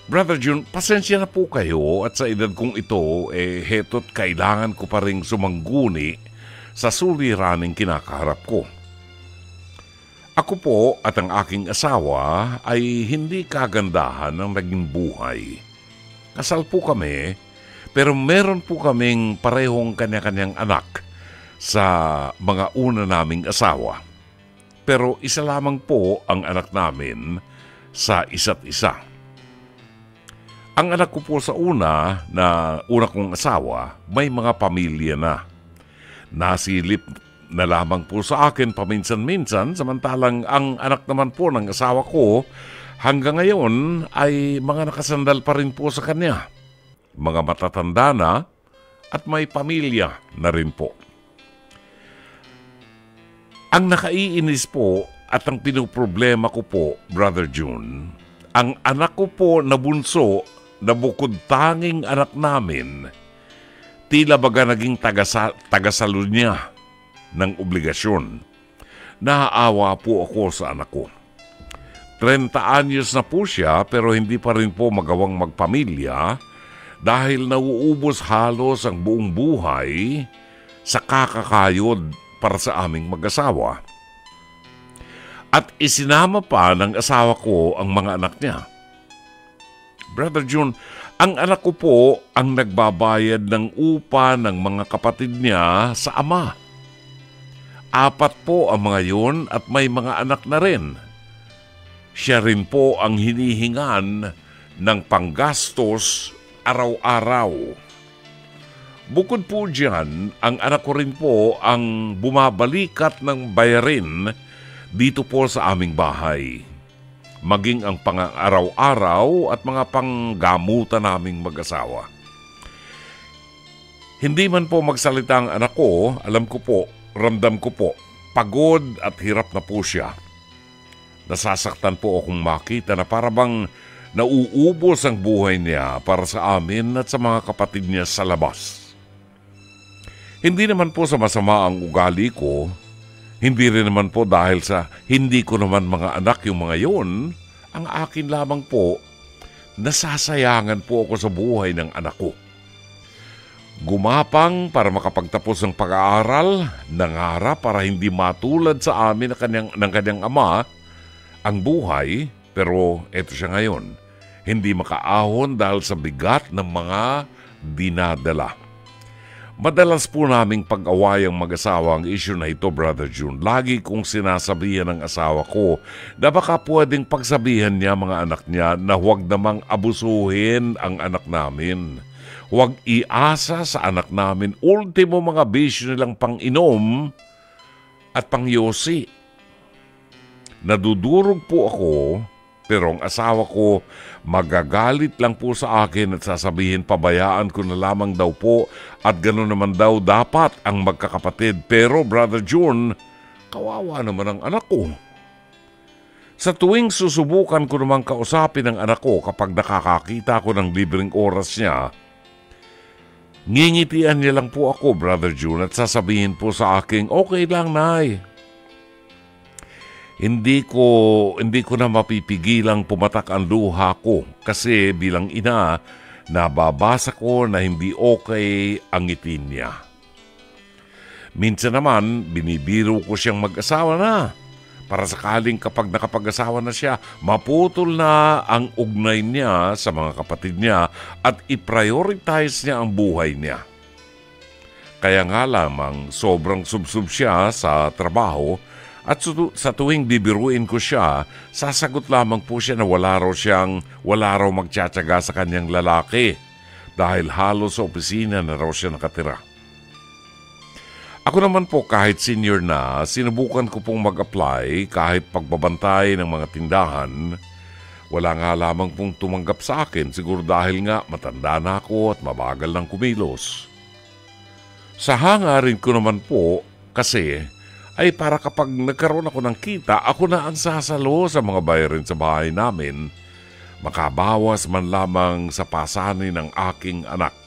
Brother June, pasensya na po kayo at sa edad kong ito, heto't kailangan ko pa rin sumangguni sa suliraning kinakaharap ko. Ako po at ang aking asawa ay hindi kagandahan ng naging buhay. Kasal po kami, pero meron po kaming parehong kanya-kanyang anak sa mga una naming asawa. Pero isa lamang po ang anak namin sa isa't isa. Ang anak ko po sa una kong asawa, may mga pamilya na. Nasilip na lamang po sa akin paminsan-minsan, samantalang ang anak naman po ng asawa ko hanggang ngayon ay mga nakasandal pa rin po sa kanya. Mga matatanda na at may pamilya na rin po. Ang nakaiinis po at ang pinoproblema ko po, Brother June, ang anak ko po na bunso na bukod tanging anak namin, tila baga naging tagasalo niya ng obligasyon. Naaawa po ako sa anak ko. 30 anyos na po siya pero hindi pa rin po magawang magpamilya dahil nauubos halos ang buong buhay sa kakakayod para sa aming mag-asawa. At isinama pa ng asawa ko ang mga anak niya. Brother June, ang anak ko po ang nagbabayad ng upa ng mga kapatid niya sa ama. 4 po ang mga yun at may mga anak na rin. Siya rin po ang hinihingan ng panggastos araw-araw. Bukod po dyan, ang anak ko rin po ang bumabalikat ng bayarin dito po sa aming bahay. Maging ang pang-araw-araw at mga panggamutan naming mag-asawa. Hindi man po magsalita ang anak ko, alam ko po, ramdam ko po, pagod at hirap na po siya. Nasasaktan po akong makita na parabang nauubos ang buhay niya para sa amin at sa mga kapatid niya sa labas. Hindi naman po sa masama ang ugali ko, hindi rin naman po dahil sa hindi ko naman mga anak yung mga yun, ang akin lamang po, nasasayangan po ako sa buhay ng anak ko. Gumapang para makapagtapos ng pag-aaral, nangarap para hindi matulad sa amin ng kanyang ama ang buhay, pero eto siya ngayon, hindi makaahon dahil sa bigat ng mga dinadala. Madalas po naming pag-away ang mag-asawa ang issue na ito, Brother June. Lagi kong sinasabihan ng asawa ko na baka pwedeng pagsabihan niya mga anak niya na huwag namang abusuhin ang anak namin. Huwag iasa sa anak namin ultimo mga bisyo nilang pang-inom at pang-yosi. Nadudurog po ako, pero ang asawa ko magagalit lang po sa akin at sasabihin pabayaan ko na lamang daw po at gano'n naman daw dapat ang magkakapatid. Pero Brother June, kawawa naman ang anak ko. Sa tuwing susubukan ko namang kausapin ang anak ko kapag nakakakita ko ng libreng oras niya, ngingitian niya lang po ako, Brother June, at sasabihin po sa akin, okay lang, Nay. Hindi ko na mapipigilang pumatak ang luha ko kasi bilang ina, nababasa ko na hindi okay ang ngiti niya. Minsan naman, binibiro ko siyang mag-asawa na para sakaling kapag nakapag-asawa na siya, maputol na ang ugnay niya sa mga kapatid niya at i-prioritize niya ang buhay niya. Kaya nga lamang sobrang subsub siya sa trabaho. At sa tuwing bibiruin ko siya, sasagot lamang po siya na wala raw magtsatsaga sa kanyang lalaki dahil halos sa opisina na raw siya nakatira. Ako naman po kahit senior na, sinubukan ko pong mag-apply kahit pagbabantay ng mga tindahan. Wala nga lamang pong tumanggap sa akin, siguro dahil nga matanda na ako at mabagal ng kumilos. Sa hangarin ko naman po kasi ay para kapag nagkaroon ako ng kita, ako na ang sasalo sa mga bayarin sa bahay namin, makabawas man lamang sa pasanin ng aking anak.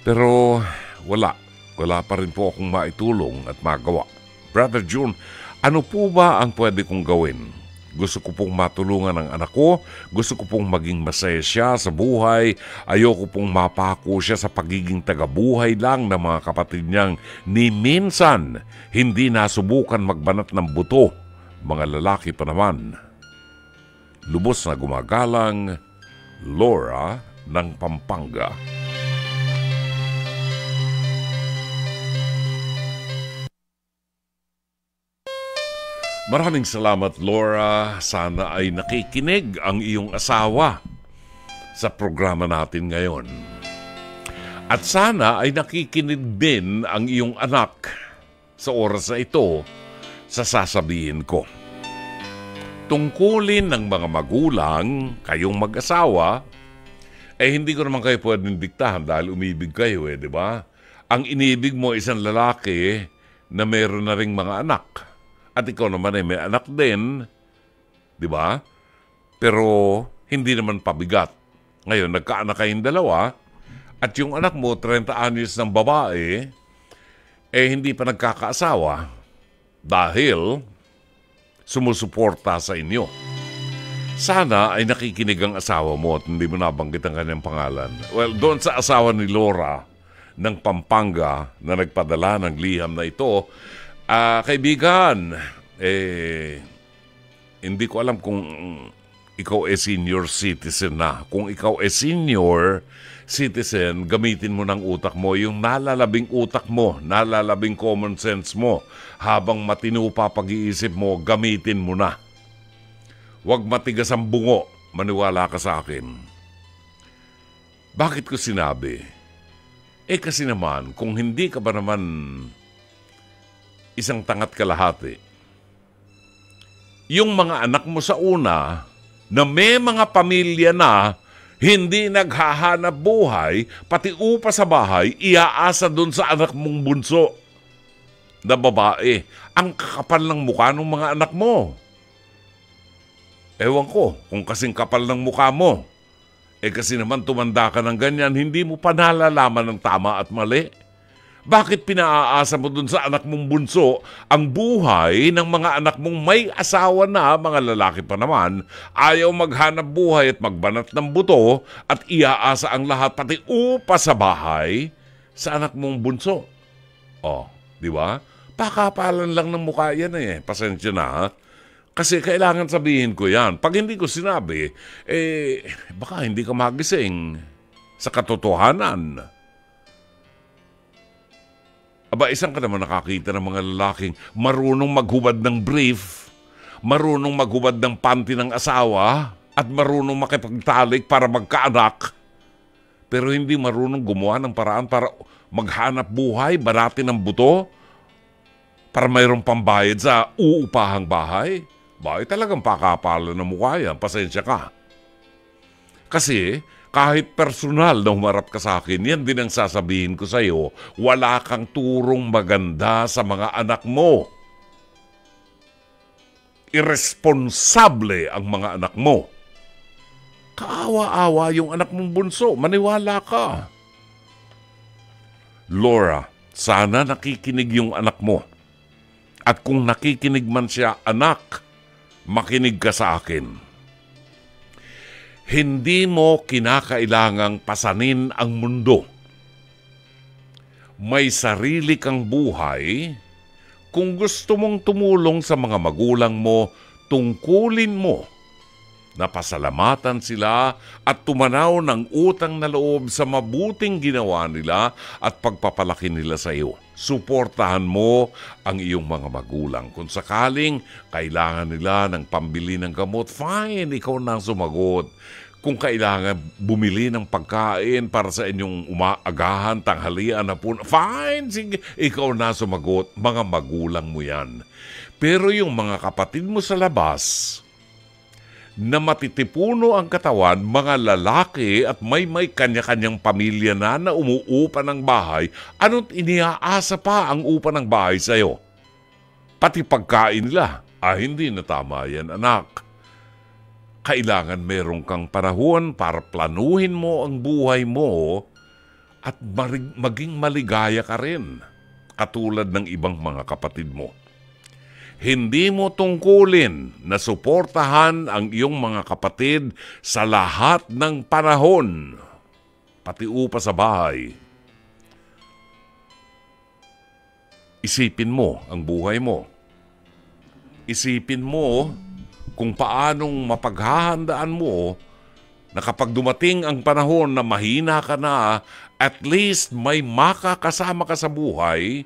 Pero wala, wala pa rin po akong maitulong at magawa. Brother June, ano po ba ang pwede kong gawin? Gusto ko pong matulungan ang anak ko. Gusto ko pong maging masaya siya sa buhay. Ayoko pong mapako siya sa pagiging tagabuhay lang ng mga kapatid niyang ni minsan hindi nasubukan magbanat ng buto. Mga lalaki pa naman. Lubos na gumagalang, Laura ng Pampanga. Maraming salamat, Laura. Sana ay nakikinig ang iyong asawa sa programa natin ngayon. At sana ay nakikinig din ang iyong anak sa oras na ito sa sasabihin ko. Tungkulin ng mga magulang, kayong mag-asawa, hindi ko naman kayo pwedeng diktahan dahil umibig kayo, di ba? Ang inibig mo isang lalaki na meron na ring mga anak. At ikaw naman ay may anak din, di ba? Pero hindi naman pabigat. Ngayon, nagkaanak kayong dalawa, at yung anak mo, 30 anyos ng babae, hindi pa nagkakaasawa dahil sumusuporta sa inyo. Sana ay nakikinig ang asawa mo at hindi mo nabanggit ang kanyang pangalan. Well, doon sa asawa ni Laura ng Pampanga na nagpadala ng liham na ito, kaibigan, hindi ko alam kung ikaw senior citizen na. Kung ikaw senior citizen, gamitin mo ng utak mo, yung nalalabing utak mo, nalalabing common sense mo. Habang matino pa pag-iisip mo, gamitin mo na. Huwag matigas ang bungo, maniwala ka sa akin. Bakit ko sinabi? Kasi naman, kung hindi ka ba naman isang tangat kalahati, yung mga anak mo sa una, na may mga pamilya na hindi naghahanap buhay, pati upa sa bahay, iaasa dun sa anak mong bunso na babae. Ang kakapal ng mukha ng mga anak mo. Ewan ko kung kasing kapal ng mukha mo. Kasi naman tumanda ka ng ganyan, hindi mo pa nalalaman ng tama at mali. Bakit pinaaasa mo dun sa anak mong bunso ang buhay ng mga anak mong may asawa na, mga lalaki pa naman, ayaw maghanap buhay at magbanat ng buto at iaasa ang lahat pati upa sa bahay sa anak mong bunso? Di ba? Pakapalan lang ng mukha yan Pasensya na ha. Kasi kailangan sabihin ko yan. Pag hindi ko sinabi, baka hindi ka magising sa katotohanan. Aba, isang ka naman nakakita ng mga lalaking marunong maghubad ng brief, marunong maghubad ng panty ng asawa, at marunong makipagtalik para magkaanak. Pero hindi marunong gumawa ng paraan para maghanap buhay, baratin ng buto, para mayroong pambayad sa uupahang bahay. Talagang pakapalan ng mukha yan. Pasensya ka. Kasi kahit personal na humarap ka sa akin, yan din ang sasabihin ko sa iyo, wala kang turong maganda sa mga anak mo. Irresponsable ang mga anak mo. Kaawa-awa yung anak mong bunso, maniwala ka. Laura, sana nakikinig yung anak mo. At kung nakikinig man siya, anak, makinig ka sa akin. Hindi mo kinakailangang pasanin ang mundo. May sarili kang buhay. Kung gusto mong tumulong sa mga magulang mo, tungkulin mo na pasalamatan sila at tumanaw ng utang na loob sa mabuting ginawa nila at pagpapalaki nila sa iyo. Suportahan mo ang iyong mga magulang. Kung sakaling kailangan nila ng pambili ng gamot, fine, ikaw na sumagot. Kung kailangan bumili ng pagkain para sa inyong umaagahan, tanghalian na po, fine, sige, ikaw na sumagot. Mga magulang mo yan. Pero yung mga kapatid mo sa labas, na matitipuno ang katawan, mga lalaki at may kanya-kanyang pamilya na umuupa ng bahay, ano't iniaasa pa ang upa ng bahay sa'yo? Pati pagkain nila. Hindi na tama yan, anak. Kailangan meron kang panahon para planuhin mo ang buhay mo at maging maligaya ka rin, katulad ng ibang mga kapatid mo. Hindi mo tungkulin na suportahan ang iyong mga kapatid sa lahat ng panahon, pati upa sa bahay. Isipin mo ang buhay mo. Isipin mo kung paanong mapaghahandaan mo na kapag dumating ang panahon na mahina ka na, at least may makakasama ka sa buhay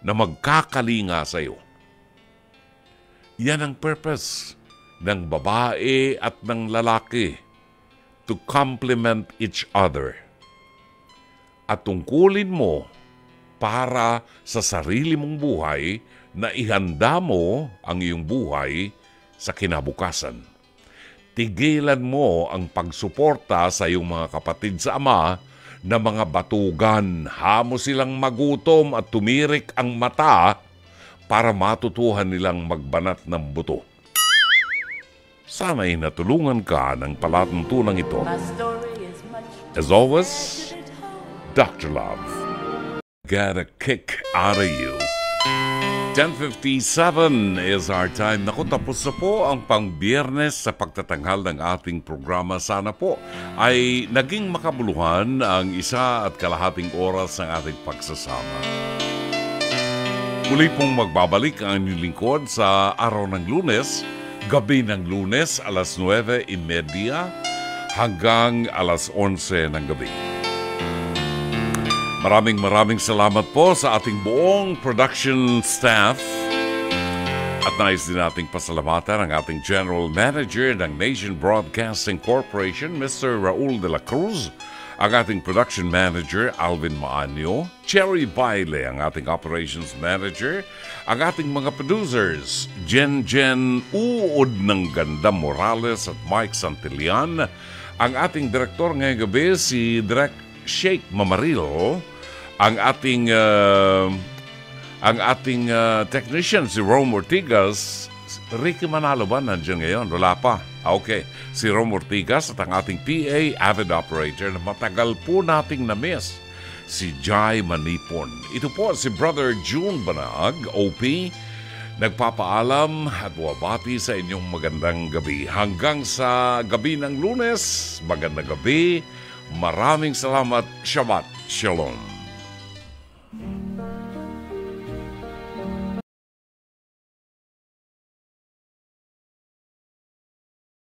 na magkakalinga sa iyo. Yan ang purpose ng babae at ng lalaki, to complement each other. At tungkulin mo para sa sarili mong buhay na ihanda mo ang iyong buhay sa kinabukasan. Tigilan mo ang pagsuporta sa iyong mga kapatid sa ama na mga batugan. Hamo silang magutom at tumirik ang mata para matutuhan nilang magbanat ng buto. Sana'y natulungan ka ng palatuntunang ito. As always, Dr. Love. Get a kick out of you. 10:57 is our time. Naku, tapos na po ang pang-Biyernes sa pagtatanghal ng ating programa. Sana po ay naging makabuluhan ang 1.5 oras ng ating pagsasama. Muli pong magbabalik ang inyong lingkod sa araw ng Lunes, gabi ng Lunes, alas 9:30 hanggang alas 11 ng gabi. Maraming salamat po sa ating buong production staff. At nais din nating pasalamatan ang ating General Manager ng Nation Broadcasting Corporation, Mr. Raul de la Cruz, ang ating Production Manager, Alvin Maanyo, Cherry Baile, ang ating Operations Manager, ang ating mga producers, Jen Uod ng Ganda Morales at Mike Santillan, ang ating Direktor ngayong gabi, si Direk Sheikh Mamaril, ang ating technician, si Rome Ortigas. Ricky Manalo ba nandiyan ngayon? Wala pa. Okay. Si Rome Ortigas at ang ating PA, avid operator, na matagal po nating na-miss, si Jai Manipon. Ito po si Brother June Banag, OP, nagpapaalam at wabati sa inyong magandang gabi. Hanggang sa gabi ng Lunes, magandang gabi. Maraming salamat. Shabbat Shalom.